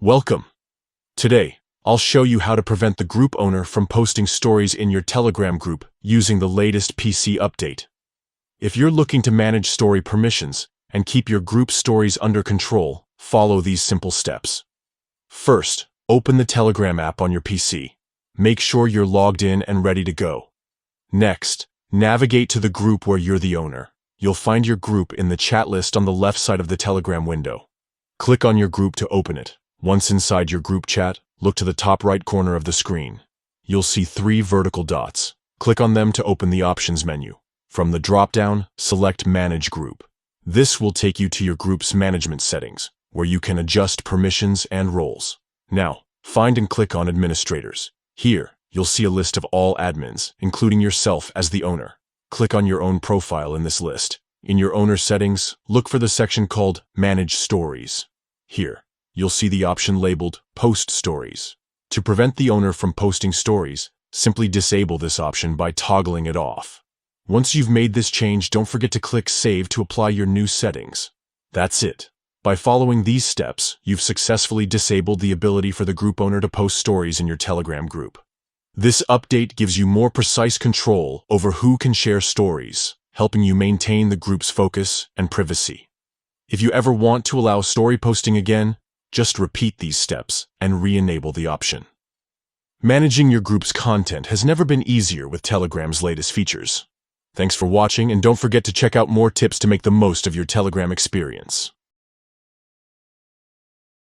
Welcome. Today, I'll show you how to prevent the group owner from posting stories in your Telegram group using the latest PC update. If you're looking to manage story permissions and keep your group stories under control, follow these simple steps. First, open the Telegram app on your PC. Make sure you're logged in and ready to go. Next, navigate to the group where you're the owner. You'll find your group in the chat list on the left side of the Telegram window. Click on your group to open it. Once inside your group chat, look to the top right corner of the screen. You'll see 3 vertical dots. Click on them to open the options menu. From the drop-down, select Manage Group. This will take you to your group's management settings, where you can adjust permissions and roles. Now, find and click on Administrators. Here, you'll see a list of all admins, including yourself as the owner. Click on your own profile in this list. In your owner settings, look for the section called Manage Stories. Here, you'll see the option labeled Post Stories. To prevent the owner from posting stories, simply disable this option by toggling it off. Once you've made this change, don't forget to click Save to apply your new settings. That's it. By following these steps, you've successfully disabled the ability for the group owner to post stories in your Telegram group. This update gives you more precise control over who can share stories, helping you maintain the group's focus and privacy. If you ever want to allow story posting again, just repeat these steps and re-enable the option. Managing your group's content has never been easier with Telegram's latest features. Thanks for watching, and don't forget to check out more tips to make the most of your Telegram experience.